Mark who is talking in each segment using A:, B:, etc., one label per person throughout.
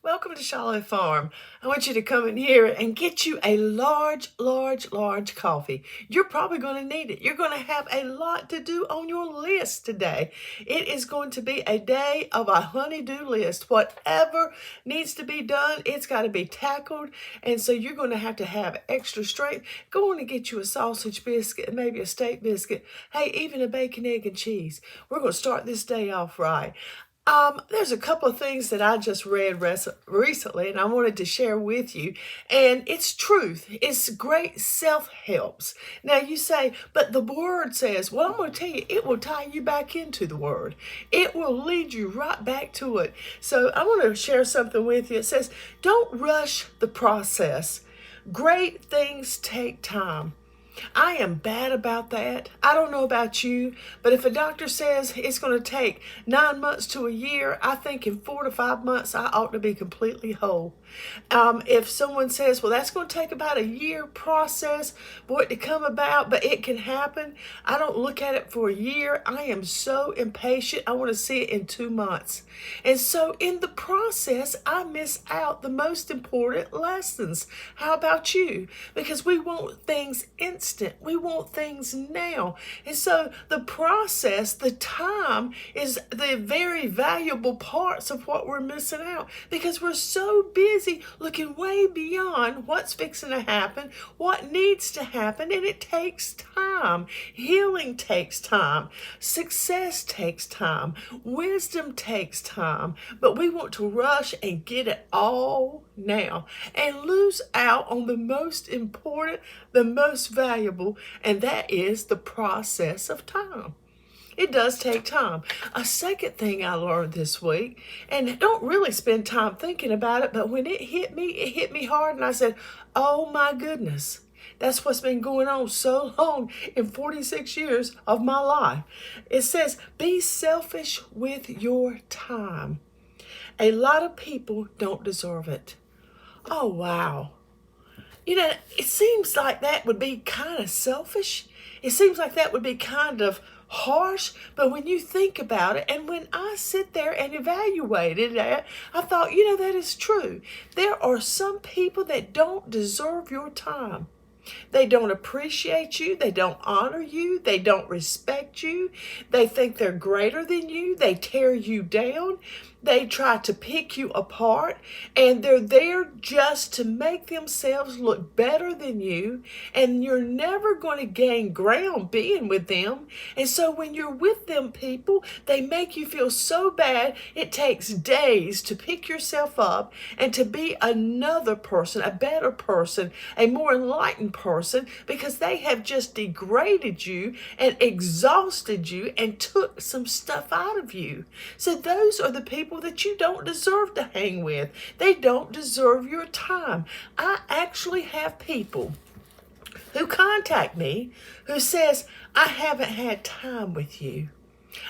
A: Welcome to Shiloh Farm. I want you to come in here and get you a large coffee. You're probably going to need it. You're going to have a lot to do on your list today. It is going to be a day of a honey-do list. Whatever needs to be done, it's got to be tackled. And so you're going to have extra strength. Go on and get you a sausage biscuit, maybe a steak biscuit. Hey, even a bacon, egg, and cheese. We're going to start this day off right. There's a couple of things that I just read recently and I wanted to share with you. And it's truth. It's great self-helps. Now you say, but the word says, well, I'm going to tell you, it will tie you back into the word. It will lead you right back to it. So I want to share something with you. It says, don't rush the process. Great things take time. I am bad about that. I don't know about you, but if a doctor says it's going to take 9 months to a year, I think in 4 to 5 months, I ought to be completely whole. If someone says, well, that's going to take about a year process for it to come about, but it can happen, I don't look at it for a year. I am so impatient. I want to see it in 2 months. And so in the process, I miss out the most important lessons. How about you? Because we want things instant. We want things now. And so the process, the time is the very valuable parts of what we're missing out because we're so busy looking way beyond what's fixing to happen, what needs to happen, and it takes time. Healing takes time. Success takes time. Wisdom takes time. But we want to rush and get it all now and lose out on the most important, the most valuable, and that is the process of time. It does take time. A second thing I learned this week, and don't really spend time thinking about it, but when it hit me hard, and I said, oh my goodness. That's what's been going on so long in 46 years of my life. It says, be selfish with your time. A lot of people don't deserve it. Oh, wow. You know, it seems like that would be kind of selfish. It seems like that would be kind of harsh, but when you think about it, and when I sit there and evaluated that, I thought, that is true. There are some people that don't deserve your time. They don't appreciate you. They don't honor you. They don't respect you. They think they're greater than you. They tear you down. They try to pick you apart, and they're there just to make themselves look better than you, and you're never going to gain ground being with them. And so when you're with them people, they make you feel so bad, it takes days to pick yourself up and to be another person, a better person, a more enlightened person, because they have just degraded you and exhausted you and took some stuff out of you. So those are the people that you don't deserve to hang with. They don't deserve your time. I actually have people who contact me who says, I haven't had time with you.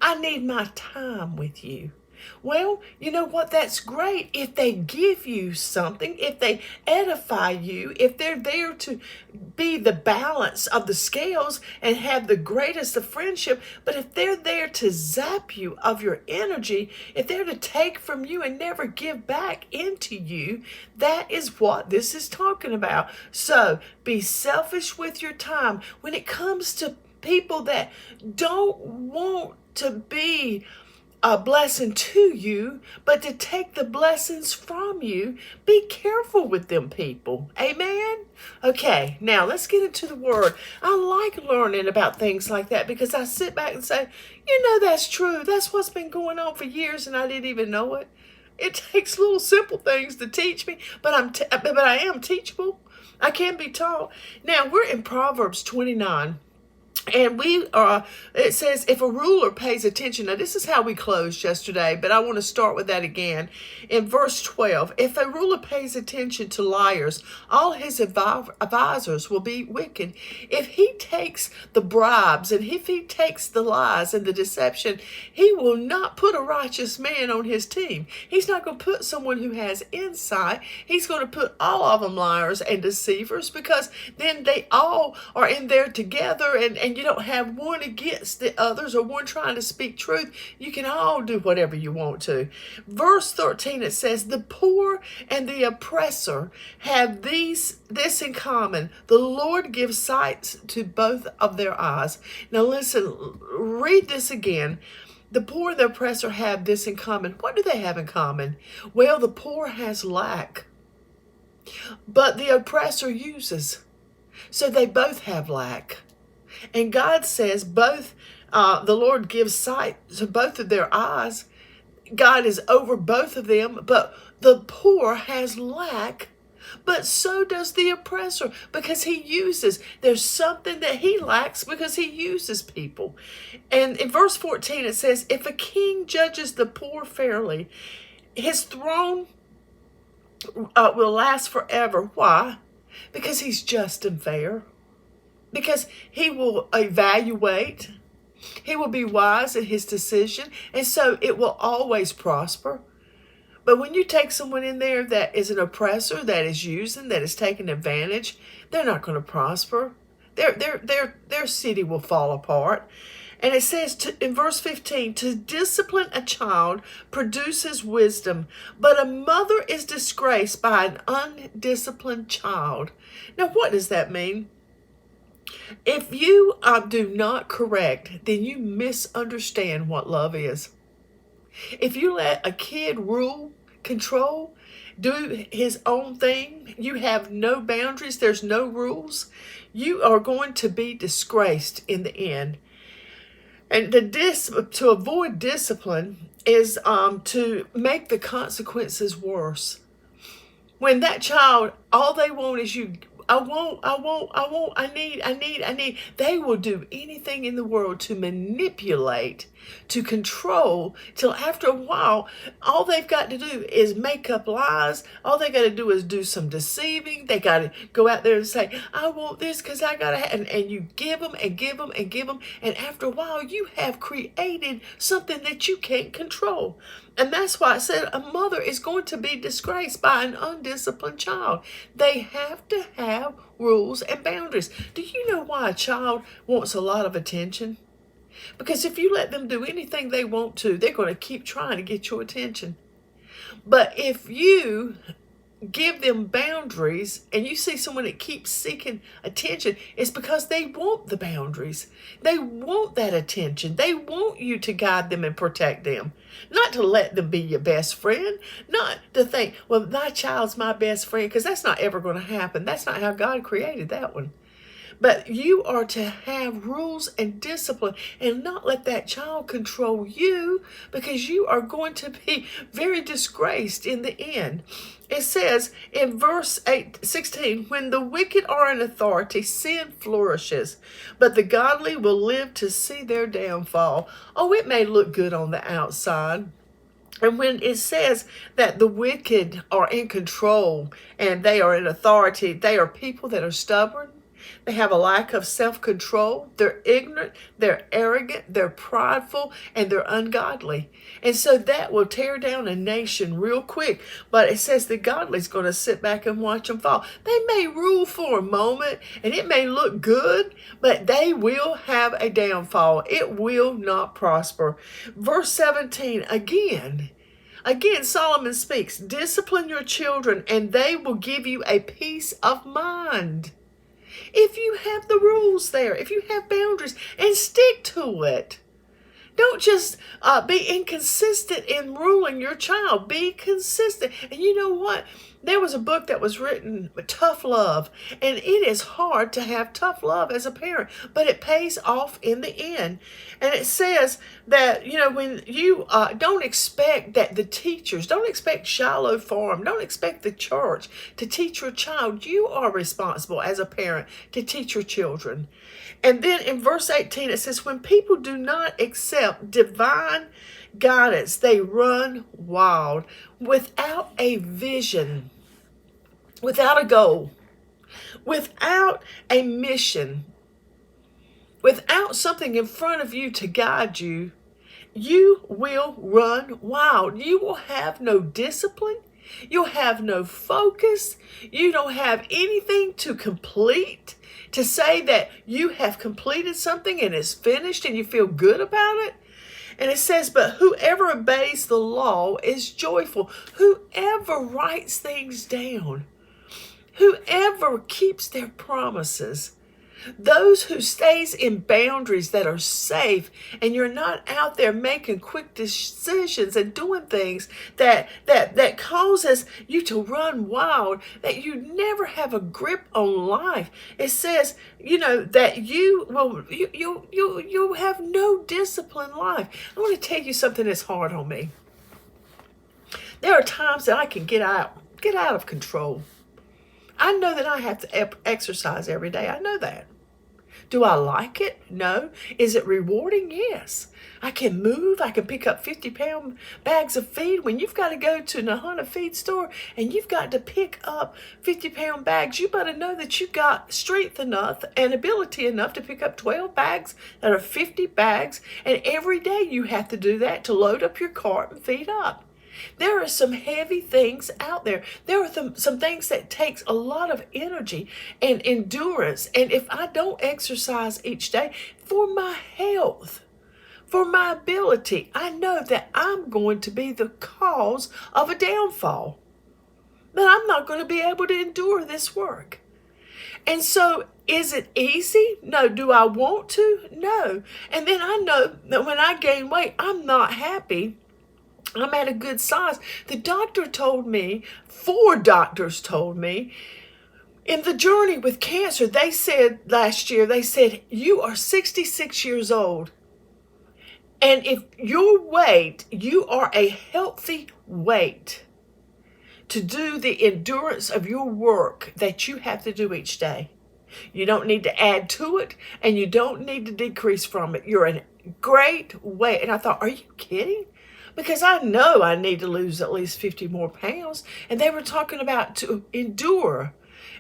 A: I need my time with you. Well, you know what? That's great if they give you something, if they edify you, if they're there to be the balance of the scales and have the greatest of friendship. But if they're there to zap you of your energy, if they're to take from you and never give back into you, that is what this is talking about. So be selfish with your time. When it comes to people that don't want to be a blessing to you, but to take the blessings from you, be careful with them people. Amen? Okay, now let's get into the word. I like learning about things like that because I sit back and say, that's true. That's what's been going on for years and I didn't even know it. It takes little simple things to teach me, but I am teachable. I can be taught. Now, we're in Proverbs 29. And it says, if a ruler pays attention, now this is how we closed yesterday, but I want to start with that again. In verse 12, if a ruler pays attention to liars, all his advisors will be wicked. If he takes the bribes and if he takes the lies and the deception, he will not put a righteous man on his team. He's not going to put someone who has insight. He's going to put all of them liars and deceivers because then they all are in there together and you don't have one against the others or one trying to speak truth. You can all do whatever you want to. Verse 13, it says, the poor and the oppressor have this in common. The Lord gives sight to both of their eyes. Now listen, read this again. The poor and the oppressor have this in common. What do they have in common? Well, the poor has lack, but the oppressor uses. So they both have lack. And God says both, the Lord gives sight to both of their eyes. God is over both of them, but the poor has lack, but so does the oppressor, because he uses. There's something that he lacks because he uses people. And in verse 14 it says, if a king judges the poor fairly, his throne will last forever. Why? Because he's just and fair. Because he will evaluate. He will be wise in his decision. And so it will always prosper. But when you take someone in there that is an oppressor, that is using, that is taking advantage, they're not going to prosper. Their city will fall apart. And it says in verse 15, to discipline a child produces wisdom, but a mother is disgraced by an undisciplined child. Now, what does that mean? If you do not correct, then you misunderstand what love is. If you let a kid rule, control, do his own thing, you have no boundaries, there's no rules, you are going to be disgraced in the end. And to avoid discipline is to make the consequences worse. When that child, all they want is you, I need. They will do anything in the world to manipulate, to control, till after a while, all they've got to do is make up lies. All they got to do is do some deceiving. They got to go out there and say, I want this because I got to have, and you give them and give them and give them. And after a while, you have created something that you can't control. And that's why I said a mother is going to be disgraced by an undisciplined child. They have to have rules and boundaries. Do you know why a child wants a lot of attention? Because if you let them do anything they want to, they're going to keep trying to get your attention. But if you give them boundaries and you see someone that keeps seeking attention, it's because they want the boundaries. They want that attention. They want you to guide them and protect them. Not to let them be your best friend. Not to think, well, my child's my best friend, because that's not ever going to happen. That's not how God created that one. But you are to have rules and discipline and not let that child control you, because you are going to be very disgraced in the end. It says in verse 16, when the wicked are in authority, sin flourishes, but the godly will live to see their downfall. Oh, it may look good on the outside. And when it says that the wicked are in control and they are in authority, they are people that are stubborn. They have a lack of self-control. They're ignorant, they're arrogant, they're prideful, and they're ungodly. And so that will tear down a nation real quick. But it says the godly's going to sit back and watch them fall. They may rule for a moment, and it may look good, but they will have a downfall. It will not prosper. Verse 17, again, Solomon speaks, discipline your children, and they will give you a peace of mind. If you have the rules there, if you have boundaries, and stick to it. Don't just be inconsistent in ruling your child. Be consistent. And you know what? There was a book that was written, Tough Love, and it is hard to have tough love as a parent, but it pays off in the end. And it says that, when you don't expect that the teachers, don't expect Shiloh Farm, don't expect the church to teach your child. You are responsible as a parent to teach your children. And then in verse 18, it says, when people do not accept divine guidance, they run wild without a vision, without a goal, without a mission, without something in front of you to guide you. You will run wild. You will have no discipline. You'll have no focus. You don't have anything to complete, to say that you have completed something and it's finished and you feel good about it. And it says, but whoever obeys the law is joyful. Whoever writes things down, whoever keeps their promises, those who stays in boundaries that are safe, and you're not out there making quick decisions and doing things that causes you to run wild, that you never have a grip on life. It says, that you have no disciplined life. I want to tell you something that's hard on me. There are times that I can get out of control. I know that I have to exercise every day. I know that. Do I like it? No. Is it rewarding? Yes. I can move. I can pick up 50-pound bags of feed. When you've got to go to Nahana feed store and you've got to pick up 50-pound bags, you better know that you've got strength enough and ability enough to pick up 12 bags that are 50 bags. And every day you have to do that to load up your cart and feed up. There are some heavy things out there. There are some things that takes a lot of energy and endurance. And if I don't exercise each day for my health, for my ability, I know that I'm going to be the cause of a downfall. That I'm not going to be able to endure this work. And so, is it easy? No. Do I want to? No. And then I know that when I gain weight, I'm not happy. I'm at a good size. The doctor told me, 4 doctors told me, in the journey with cancer, they said last year, you are 66 years old. And if your weight, you are a healthy weight to do the endurance of your work that you have to do each day. You don't need to add to it, and you don't need to decrease from it. You're in great weight. And I thought, are you kidding? Because I know I need to lose at least 50 more pounds. And they were talking about to endure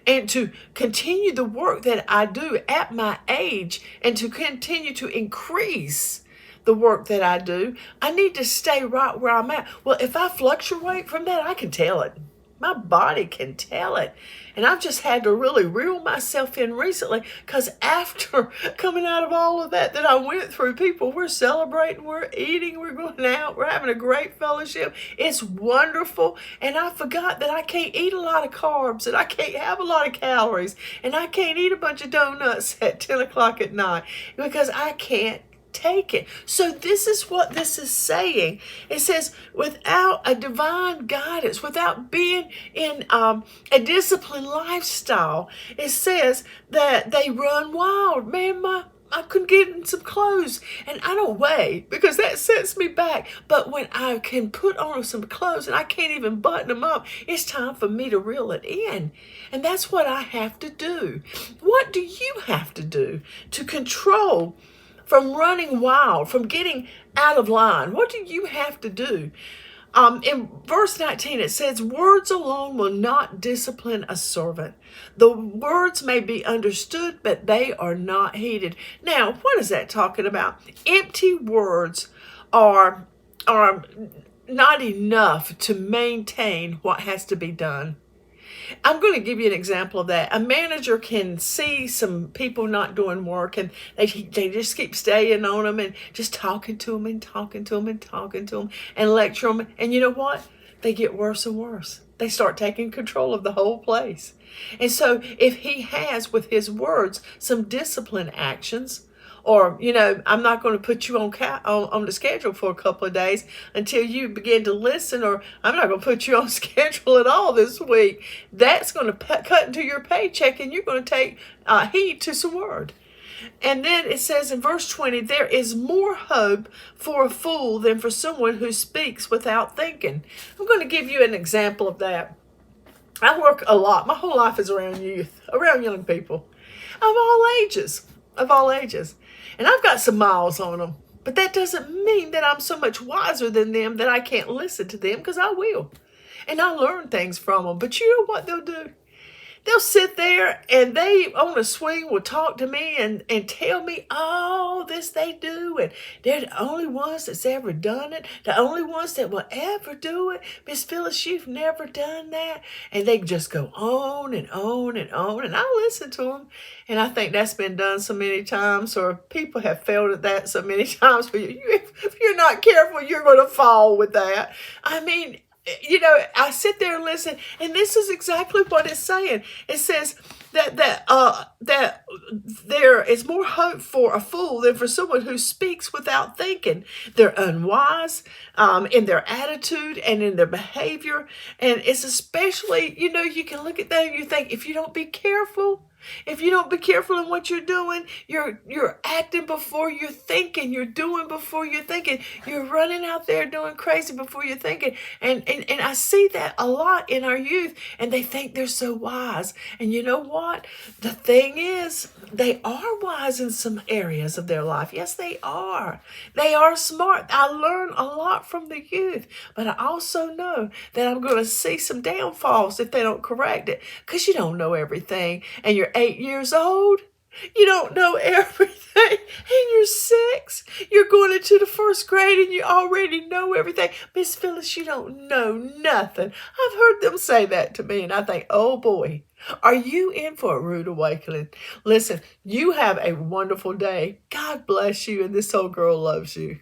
A: and to continue the work that I do at my age and to continue to increase the work that I do. I need to stay right where I'm at. Well, if I fluctuate from that, I can tell it. My body can tell it. And I've just had to really reel myself in recently, because after coming out of all of that I went through, people, we're celebrating, we're eating, we're going out, we're having a great fellowship. It's wonderful. And I forgot that I can't eat a lot of carbs, and I can't have a lot of calories, and I can't eat a bunch of donuts at 10 o'clock at night because I can't take it. So this is what this is saying. It says, without a divine guidance, without being in a disciplined lifestyle, it says that they run wild. Man, I couldn't get in some clothes, and I don't weigh because that sets me back. But when I can put on some clothes and I can't even button them up, it's time for me to reel it in. And that's what I have to do. What do you have to do to control from running wild, from getting out of line? What do you have to do? In verse 19, it says, words alone will not discipline a servant. The words may be understood, but they are not heeded. Now, what is that talking about? Empty words are not enough to maintain what has to be done. I'm going to give you an example of that. A manager can see some people not doing work, and they just keep staying on them and just talking to them and talking to them and talking to them and lecture them. And you know what? They get worse and worse. They start taking control of the whole place. And so if he has, with his words, some discipline actions, or, I'm not going to put you on the schedule for a couple of days until you begin to listen, or I'm not going to put you on schedule at all this week. That's going to cut into your paycheck, and you're going to take heed to some word. And then it says in verse 20, there is more hope for a fool than for someone who speaks without thinking. I'm going to give you an example of that. I work a lot. My whole life is around youth, around young people of all ages. And I've got some miles on them, but that doesn't mean that I'm so much wiser than them that I can't listen to them, because I will. And I learn things from them. But you know what they'll do? they'll sit there and they on a swing will talk to me and tell me all this they do, and they're the only ones that's ever done it, the only ones that will ever do it. Miss Phyllis, you've never done that. And they just go on and on and on, and I listen to them. And I think that's been done so many times, or people have failed at that so many times. But if you're not careful, you're going to fall with that. I mean, I sit there and listen, and this is exactly what it's saying. It says that there is more hope for a fool than for someone who speaks without thinking. They're unwise in their attitude and in their behavior, and it's especially, you can look at that and you think, if you don't be careful. If you don't be careful in what you're doing, you're acting before you're thinking. You're doing before you're thinking. You're running out there doing crazy before you're thinking. And I see that a lot in our youth, and they think they're so wise. And you know what? The thing is, they are wise in some areas of their life. Yes, they are. They are smart. I learn a lot from the youth, but I also know that I'm going to see some downfalls if they don't correct it, because you don't know everything, and you're 8 years old. You don't know everything, and you're 6. You're going into the first grade, and you already know everything. Miss Phyllis, you don't know nothing. I've heard them say that to me, and I think, oh boy, are you in for a rude awakening? Listen, you have a wonderful day. God bless you, and this old girl loves you.